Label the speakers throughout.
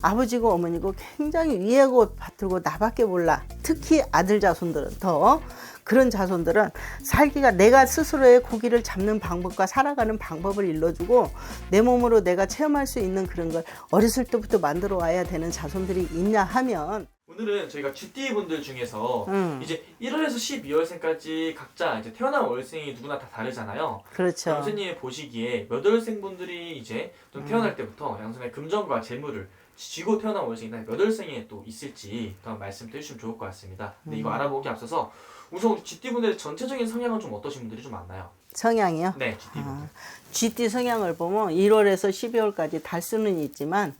Speaker 1: 아버지고 어머니고 굉장히 위하고 받들고 나밖에 몰라. 특히 아들 자손들은 더 그런 자손들은 살기가 내가 스스로의 고기를 잡는 방법과 살아가는 방법을 일러주고 내 몸으로 내가 체험할 수 있는 그런 걸 어렸을 때부터 만들어 와야 되는 자손들이 있냐 하면
Speaker 2: 오늘은 저희가 GT 분들 중에서 이제 1월에서 12월생까지 각자 이제 태어난 월생이 누구나 다 다르잖아요.
Speaker 1: 그렇죠.
Speaker 2: 선생님이 보시기에 몇 월생 분들이 이제 좀 태어날 때부터 양손에 금전과 재물을 쥐고 태어난 월생이나 몇 월생에 또 있을지 또 말씀해 주시면 좋을 것 같습니다. 근데 이거 알아보기 앞서서 우선 우리 GT 분들의 전체적인 성향은 좀 어떠신 분들이 좀 많나요?
Speaker 1: 성향이요?
Speaker 2: 네, GT 분들.
Speaker 1: GT 성향을 보면 1월에서 12월까지 달 수는 있지만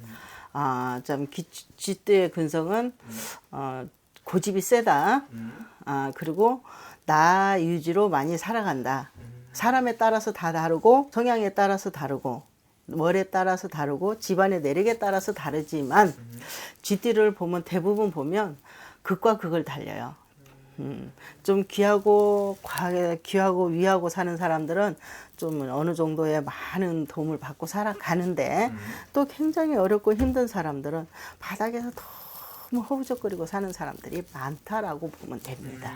Speaker 1: 좀 GT의 근성은 고집이 세다. 그리고 나 유지로 많이 살아간다. 사람에 따라서 다 다르고 성향에 따라서 다르고 월에 따라서 다르고 집안의 내력에 따라서 다르지만 GT를 보면 대부분 보면 극과 극을 달려요. 좀 귀하고 위하고 사는 사람들은 좀 어느 정도의 많은 도움을 받고 살아가는데 또 굉장히 어렵고 힘든 사람들은 바닥에서 너무 허우적거리고 사는 사람들이 많다라고 보면 됩니다.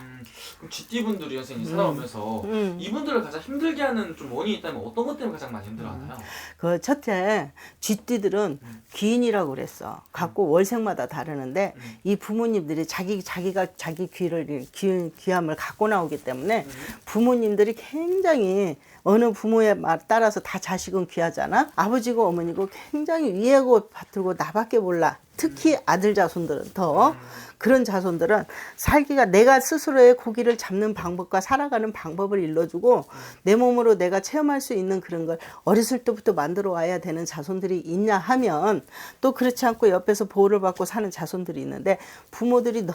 Speaker 2: 그럼 GT 분들이 선생님 살아오면서 이분들을 가장 힘들게 하는 좀 원인이 있다면 어떤 것 때문에 가장 많이 힘들어하나요?
Speaker 1: 그 첫째, 쥐띠들은 귀인이라고 그랬어. 갖고 월생마다 다르는데 이 부모님들이 자기가 자기 귀함을 갖고 나오기 때문에 부모님들이 굉장히 어느 부모에 따라서 다 자식은 귀하잖아. 아버지고 어머니고 굉장히 위하고 받들고 나밖에 몰라. 특히 아들 자손들은 더 그런 자손들은 살기가 내가 스스로의 고기를 잡는 방법과 살아가는 방법을 일러주고 내 몸으로 내가 체험할 수 있는 그런 걸 어렸을 때부터 만들어 와야 되는 자손들이 있냐 하면 또 그렇지 않고 옆에서 보호를 받고 사는 자손들이 있는데 부모들이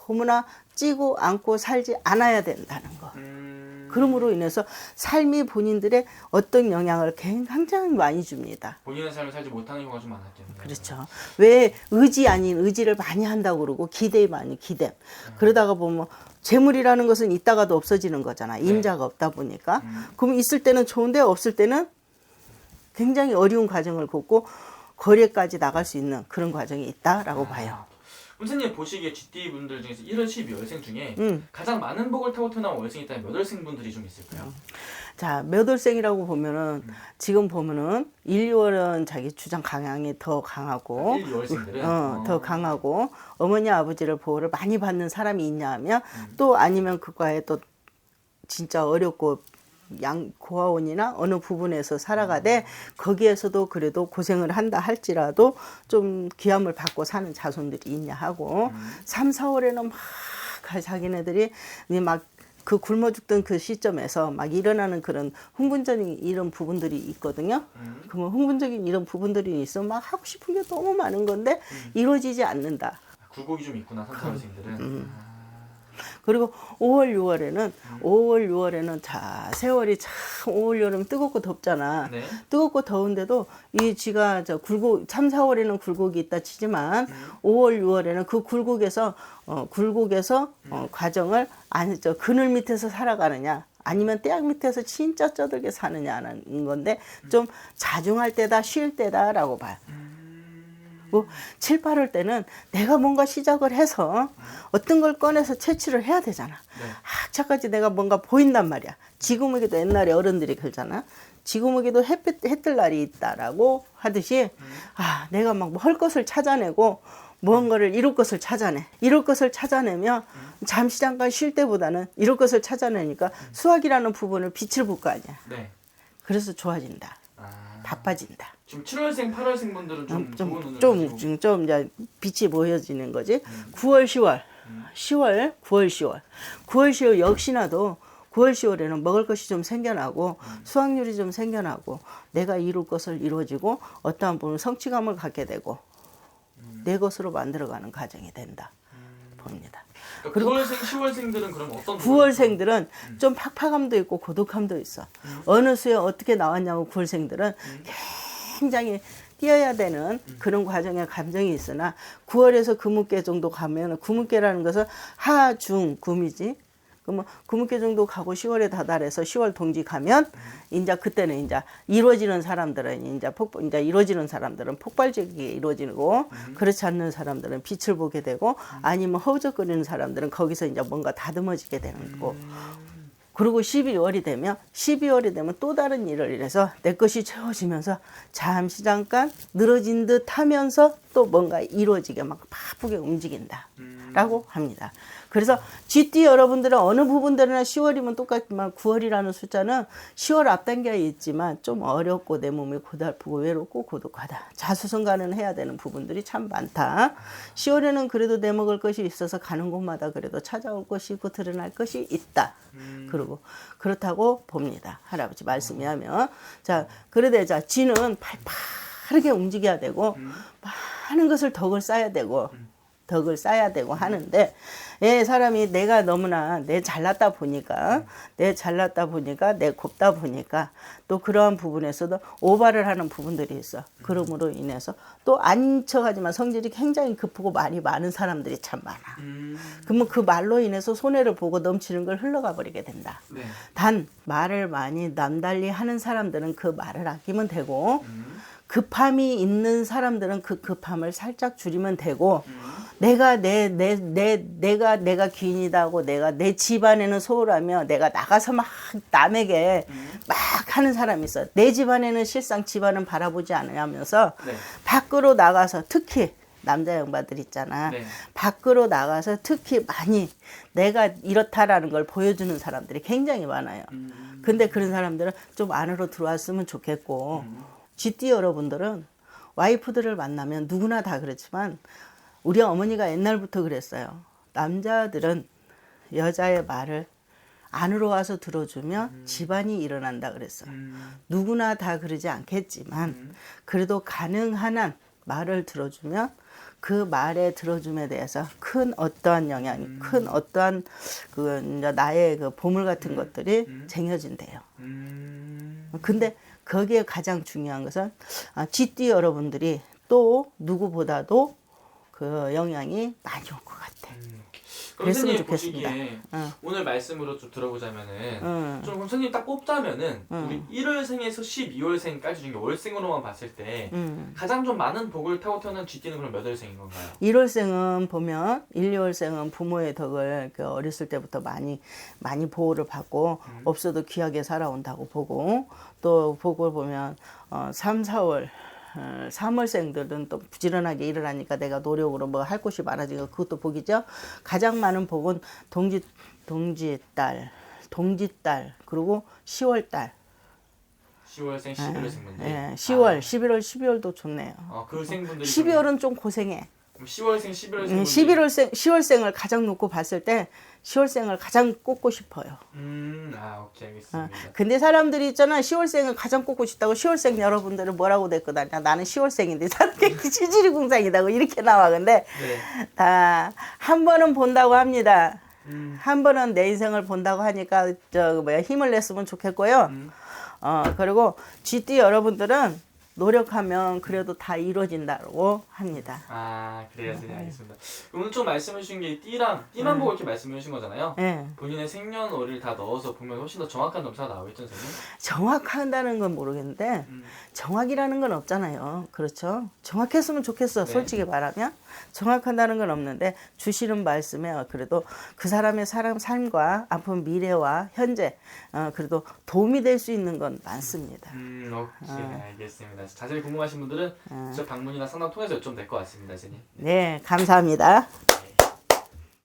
Speaker 1: 너무나 찌고 안고 살지 않아야 된다는 거. 그러므로 인해서 삶이 본인들의 어떤 영향을 굉장히 많이 줍니다.
Speaker 2: 본인의 삶을 살지 못하는 경우가 좀 많았겠네요.
Speaker 1: 그렇죠. 왜 의지 아닌 의지를 많이 한다고 그러고 기대 많이 기대. 그러다가 보면 재물이라는 것은 있다가도 없어지는 거잖아. 임자가 없다 보니까. 그럼 있을 때는 좋은데 없을 때는 굉장히 어려운 과정을 겪고 거리까지 나갈 수 있는 그런 과정이 있다라고 봐요.
Speaker 2: 선생님 보시기에 GT 분들 중에서 1월 12월생 중에 가장 많은 복을 타고 태어난 월생이 있다면 몇 월생 분들이 좀 있을까요?
Speaker 1: 자, 몇 월생이라고 보면은 지금 보면은 1, 2월은 자기 주장 강향이 더 강하고
Speaker 2: 1, 2월생들은
Speaker 1: 더 강하고 어머니 아버지를 보호를 많이 받는 사람이 있냐 하면 또 아니면 그과에 또 진짜 어렵고 고아원이나 어느 부분에서 살아가되 거기에서도 그래도 고생을 한다 할지라도 좀 귀함을 받고 사는 자손들이 있냐 하고 3, 4월에는 막 자기네들이 막 그 굶어 죽던 그 시점에서 막 일어나는 그런 흥분적인 이런 부분들이 있거든요. 그러면 흥분적인 이런 부분들이 있으면 막 하고 싶은 게 너무 많은 건데 이루어지지 않는다.
Speaker 2: 굴곡이 좀 있구나 3, 4월생들은.
Speaker 1: 그리고 5월, 6월에는 자, 세월이 참 5월, 여름 뜨겁고 덥잖아.
Speaker 2: 네.
Speaker 1: 뜨겁고 더운데도 이 쥐가 3, 4월에는 굴곡이 있다 치지만 5월, 6월에는 그 굴곡에서 과정을 그늘 밑에서 살아가느냐 아니면 떼약 밑에서 진짜 쩌들게 사느냐는 건데 좀 자중할 때다 쉴 때다라고 봐요. 7, 8월 때는 내가 뭔가 시작을 해서 어떤 걸 꺼내서 채취를 해야 되잖아. 학차까지 내가 뭔가 보인단 말이야. 지구목에도 옛날에 어른들이 그러잖아. 지구목에도 해뜰 날이 있다라고 하듯이 내가 막 할 것을 찾아내고 무언가를 이룰 것을 찾아내. 이룰 것을 찾아내면 잠시 잠깐 쉴 때보다는 이룰 것을 찾아내니까 수학이라는 부분을 빛을 볼 거 아니야.
Speaker 2: 네.
Speaker 1: 그래서 좋아진다. 바빠진다.
Speaker 2: 지금 7월생, 8월생 분들은 좀 좋은 운을
Speaker 1: 좀 이제 빛이 보여지는 거지. 9월, 10월, 9월, 10월 역시나도 9월, 10월에는 먹을 것이 좀 생겨나고 수확률이 좀 생겨나고 내가 이룰 것을 이루어지고 어떠한 부분 성취감을 갖게 되고 내 것으로 만들어가는 과정이 된다 봅니다.
Speaker 2: 그리고 9월생, 10월생들은 그럼 어떤
Speaker 1: 9월생들은 좀 팍팍함도 있고 고독함도 있어. 어느 수에 어떻게 나왔냐고 9월생들은 굉장히 뛰어야 되는 그런 과정의 감정이 있으나 9월에서 금음께 정도 가면 금음께라는 것은 하, 중, 금이지. 그러면 금흑계 정도 가고 10월에 다달해서 10월 동지 가면 이제 그때는 이제 이루어지는 사람들은 이제 이루어지는 사람들은 폭발적이게 이루어지고 그렇지 않는 사람들은 빛을 보게 되고 아니면 허우적거리는 사람들은 거기서 이제 뭔가 다듬어지게 되는 거고. 그리고 12월이 되면 또 다른 일을 인해서 내 것이 채워지면서 잠시 잠깐 늘어진 듯 하면서 또 뭔가 이루어지게 막 바쁘게 움직인다라고 합니다. 그래서 GT 여러분들은 어느 부분들이나 10월이면 똑같지만 9월이라는 숫자는 10월 앞당겨 있지만 좀 어렵고 내 몸이 고달프고 외롭고 고독하다. 자수성가는 해야 되는 부분들이 참 많다. 10월에는 그래도 내 먹을 것이 있어서 가는 곳마다 그래도 찾아올 것이 있고 드러날 것이 있다. 그리고 그렇다고 봅니다. 할아버지 말씀이 하면. 자, 그러되 자, 지는 팔팔하게 움직여야 되고 많은 것을 덕을 쌓아야 되고 하는데 사람이 내가 너무나 내 잘났다 보니까 내 곱다 보니까 또 그러한 부분에서도 오바를 하는 부분들이 있어. 그러므로 인해서 또 안 척하지만 성질이 굉장히 급하고 말이 많은 사람들이 참 많아. 그러면 그 말로 인해서 손해를 보고 넘치는 걸 흘러가 버리게 된다.
Speaker 2: 네.
Speaker 1: 단 말을 많이 남달리 하는 사람들은 그 말을 아끼면 되고 급함이 있는 사람들은 그 급함을 살짝 줄이면 되고 내가 귀인이다 하고 내가 내 집안에는 소홀하며 내가 나가서 막 남에게 막 하는 사람이 있어. 내 집안에는 실상 집안은 바라보지 않으면서
Speaker 2: 네.
Speaker 1: 밖으로 나가서 특히 남자 양반들 있잖아.
Speaker 2: 네.
Speaker 1: 밖으로 나가서 특히 많이 내가 이렇다라는 걸 보여주는 사람들이 굉장히 많아요. 근데 그런 사람들은 좀 안으로 들어왔으면 좋겠고 GT 여러분들은 와이프들을 만나면 누구나 다 그렇지만 우리 어머니가 옛날부터 그랬어요. 남자들은 여자의 말을 안으로 와서 들어주면 집안이 일어난다 그랬어. 누구나 다 그러지 않겠지만 그래도 가능한 한 말을 들어주면 그 말의 들어줌에 대해서 큰 어떠한 영향이, 큰 어떠한 이제 나의 그 보물 같은 것들이 쟁여진대요. 근데 거기에 가장 중요한 것은 GT 여러분들이 또 누구보다도 그 영향이 많이 올 것 같아.
Speaker 2: 그럼
Speaker 1: 그랬으면
Speaker 2: 선생님
Speaker 1: 좋겠습니다.
Speaker 2: 보시기에 오늘 말씀으로 좀 들어보자면은 좀 그럼 선생님 딱 뽑자면은 우리 1월생에서 12월생까지 중에 월생으로만 봤을 때 가장 좀 많은 복을 타고 태어난 GT는 그럼 몇 월생인 건가요?
Speaker 1: 1월생은 보면 1, 2월생은 부모의 덕을 그 어렸을 때부터 많이 보호를 받고 없어도 귀하게 살아온다고 보고 또 복을 보면 3, 4월 3월생들은 또 부지런하게 일을 하니까 내가 노력으로 뭐 할 곳이 많아지고 그것도 복이죠. 가장 많은 복은 동지달 그리고 10월달
Speaker 2: 10월생, 11월생 분들.
Speaker 1: 10월, 11월, 12월도 좋네요.
Speaker 2: 그 생분들이
Speaker 1: 12월은 좀 고생해.
Speaker 2: 10월생, 11월생
Speaker 1: 10월생을 가장 놓고 봤을 때 10월생을 가장 꼽고 싶어요.
Speaker 2: 오케이 알겠습니다.
Speaker 1: 근데 사람들이 있잖아 10월생을 가장 꼽고 싶다고 10월생 여러분들은 뭐라고 됐거든요. 나는 10월생인데 사람들이 지지리 공상이다고 이렇게 나와. 근데
Speaker 2: 네.
Speaker 1: 다 한 번은 본다고 합니다. 한 번은 내 인생을 본다고 하니까 힘을 냈으면 좋겠고요. 그리고 GT 여러분들은 노력하면 그래도 다 이루어진다고 합니다.
Speaker 2: 그래요. 네, 알겠습니다. 오늘 좀 말씀해 주신 게 띠만 보고 이렇게 말씀해 주신 거잖아요.
Speaker 1: 네.
Speaker 2: 본인의 생년월일 다 넣어서 보면 훨씬 더 정확한 점수가 나오겠죠, 선생님?
Speaker 1: 정확하다는 건 모르겠는데 정확이라는 건 없잖아요. 그렇죠? 정확했으면 좋겠어.
Speaker 2: 네.
Speaker 1: 솔직히 말하면 정확하다는 건 없는데 주시는 말씀에 그래도 그 사람의 삶과 앞으로 미래와 현재 그래도 도움이 될 수 있는 건 많습니다.
Speaker 2: 오케이 알겠습니다. 자세히 궁금하신 분들은 직접 방문이나 상담 통해서 여쭤보면 될 것 같습니다, 선생님.
Speaker 1: 네, 감사합니다.